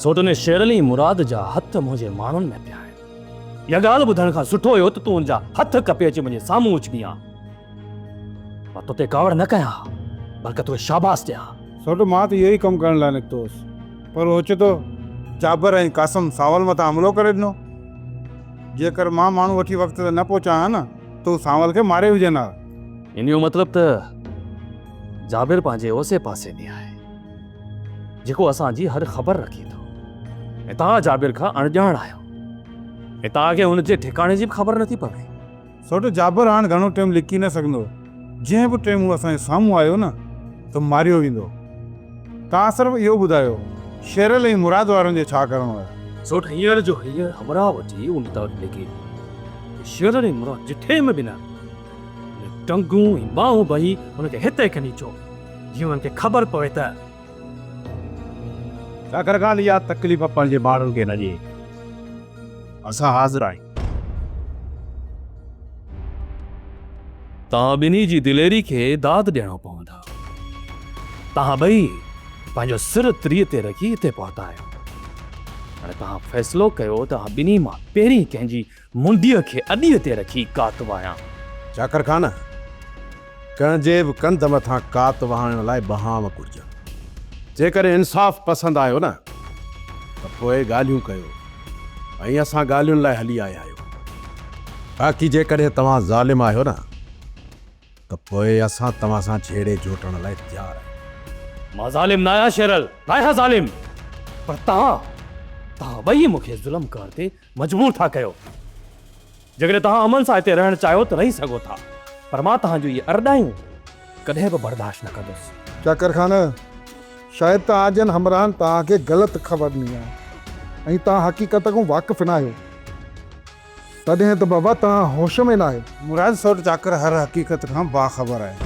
सोटने Shirley मुराद जा हथ मुझे माण्हुनि में पिया आहिनि। इहा ॻाल्हि ॿुधण खां सुठो हुयो त तूं उनजा हथ कपे अची मुंहिंजे साम्हूं उछणी आ। मां तोते कावड़ न कयां, बल्कि तोखे शाबाश ॾियां। सोटो मां त इहो ई कमु करण लाइ निकितो हुउसि, पर हो चए थो जाबर ऐं कासम सावल मथां हमलो करे ॾिनो। जेकर मां माण्हू वठी वक़्त ते न पहुचा हा न तूं सावल खे मारे विझंदा। इन जो मतिलब त जाबिर पंहिंजे ओसे पासे में आहे, जेको असांजी हर ख़बर रखी थो। ऐं तव्हां जाबिर खां अणॼाण आहियो ऐं तव्हांखे हुनजे ठिकाणे जी बि ख़बर नथी पवे। सोटो जाबर हाणे घणो टाइम लिकी न सघंदो। जंहिं बि टाइम हू असांजे साम्हूं आयो न त मारियो वेंदो। तव्हां सिर्फ़ु इहो ॿुधायो शेरल ऐं मुराद वारनि जो छा करिणो आहे? सोट हींअर जो हींअर हमरा वठी उन तरफ़ लिखी शेरल ऐं मुराद जिथे में बि न टंगूं ऐं ॿाहूं भई हुनखे हिते खणी अचो, जीअं हुननि खे ख़बर पवे त चाकर खान इहा तकलीफ़ पंहिंजे माण्हुनि खे न ॾिए। असां हाज़िर आहियूं। तव्हां ॿिन्ही जी दिलेरी खे दाद ॾियणो पवंदा। तव्हां ॿई पंहिंजो सिर त्रीअ ते रखी हिते पहुता आहियो। हाणे तव्हां फ़ैसिलो कयो त ॿिन्ही मां पहिरीं कंहिंजी मुंडीअ खे अॾीअ ते रखी कात वायां। चाकर खान कंहिंजे बि कंध मथां कात वहाइण लाइ बहाम घुरिजनि। जेकर इंसाफ़ पसंदि आयो न त पोइ ॻाल्हियूं कयो ऐं असां ॻाल्हियुनि लाइ हली आया आहियूं। बाक़ी जेकॾहिं तव्हां ज़ालिम आहियो न त पोइ असां तव्हां सां छेड़े जोटण लाइ तयारु आहियूं। मां ज़ालिम न आहियां शेरल, न आहियां ज़ालिम, पर तव्हां ॿई मूंखे ज़ुल्म करण ते मजबूर था कयो। जेकॾहिं तव्हां अमन सां हिते रहणु चाहियो त रही सघो था, पर मां तव्हांजो इहे अरडायूं कॾहिं बि बर्दाश्त न कंदुसि। चाकर खान शायदि तव्हांजनि हमराहनि तव्हांखे ग़लति ख़बर ॾिनी आहे ऐं तव्हां हक़ीक़त खां वाक़िफ़ न आहियो। तॾहिं त बाबा तव्हां होश में न आहियो। मुराद सोट चाकर हर हक़ीक़त खां बाख़बर आहे।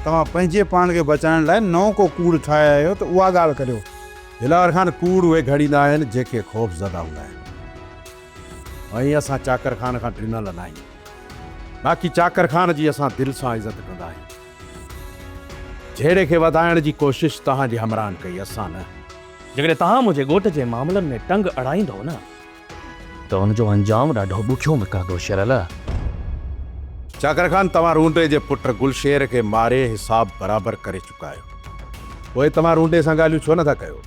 तव्हां पंहिंजे पाण खे बचाइण लाइ नओं को कूड़ ठाहिया आहियो त उहा ॻाल्हि करियो। दिलावर खान कूड़ उहे घड़ींदा आहिनि जेके ख़ौफ़ ज़दा हूंदा आहिनि ऐं असां चाकर खान खां ॾिनल न आहियूं। बाक़ी चाकर खान जी असां दिलि सां इज़त कंदा आहियूं। जहिड़े खे वधाइण जी कोशिशि तव्हांजे हमराहनि कई, असां न। जेकॾहिं तव्हां मुंहिंजे ॻोठ जे मामलनि में टंग अड़ाईंदो न त हुनजो अंजाम ॾाढो ॾुखियो निकिरंदो शेरल। चाकर खान तव्हां रूंडे जे पुट गुलशेर खे मारे हिसाब बराबरि करे चुका आहियो। पोइ तव्हां रूंडे सां ॻाल्हियूं छो नथा कयो?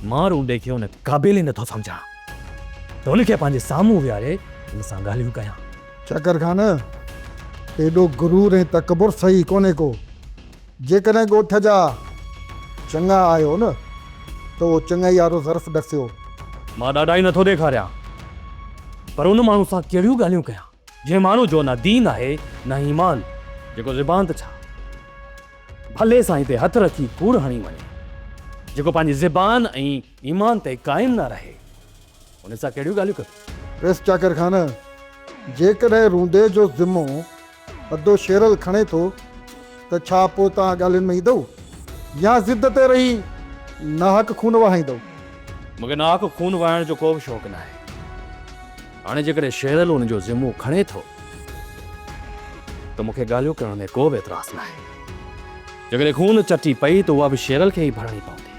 मां रूंडे खे हुन क़ाबिल ई नथो सम्झां त हुनखे पंहिंजे साम्हूं विहारे हुन सां ॻाल्हियूं कयां। चाकर खान एॾो गुरूर ऐं तकबुर सही कोन्हे को। जेकॾहिं ॻोठ जा चङा आहियो न त उहो चङाई वारो ज़र्फ़ ॾसियो। मां ॾाढा ई नथो ॾेखारियां, पर उन माण्हू सां कहिड़ियूं ॻाल्हियूं कयां जंहिं माण्हू जो न दीन आहे न ईमान, जेको ज़बान त छा भले सां हिते हथ रखी कूड़ हणी वञे, जेको पंहिंजी ज़बान ऐं ईमान ते क़ाइमु न रहे, उन सां कहिड़ियूं ॻाल्हियूं कयूं? बेस चाकर खान जेकॾहिं रूंदे जो ज़िमो अधो शेरल खणे थो त छा पोइ तव्हां ॻाल्हियुनि में ईंदव या ज़िद ते रही नाहक खून वहाईंदव? मूंखे नाहक खून वहाइण जो को बि शौक़ु न आहे। हाणे जेकॾहिं शेरल हुनजो ज़िमो खणे थो त मूंखे ॻाल्हियूं करण में को बि एतिराज़ न आहे। जेकॾहिं खून चटी पई त उहा बि शेरल खे ई भरणी पवंदी,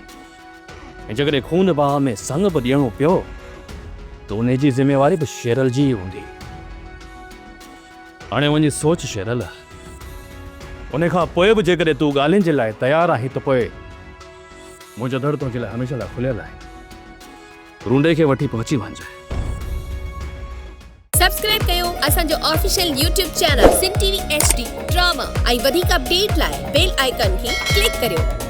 ऐं जेकॾहिं खून बाह में संग बि ॾियणो पियो त उन जी ज़िमेवारी बि शेरल जी हूंदी। हाणे वञी सोच शेरल, उन खां पोइ बि जेकॾहिं तूं ॻाल्हियुनि जे लाइ तयारु आहीं त पोइ मुंहिंजो दर तुंहिंजे लाइ हमेशह लाइ खुलियल आहे। रूंडे खे वठी पहुची वञजांइ। सब्सक्राइब कयो असांजो official YouTube channel Sindh TV HD drama ऐं वधीक अपडेट लाइ बेल आइकन खे क्लिक करियो।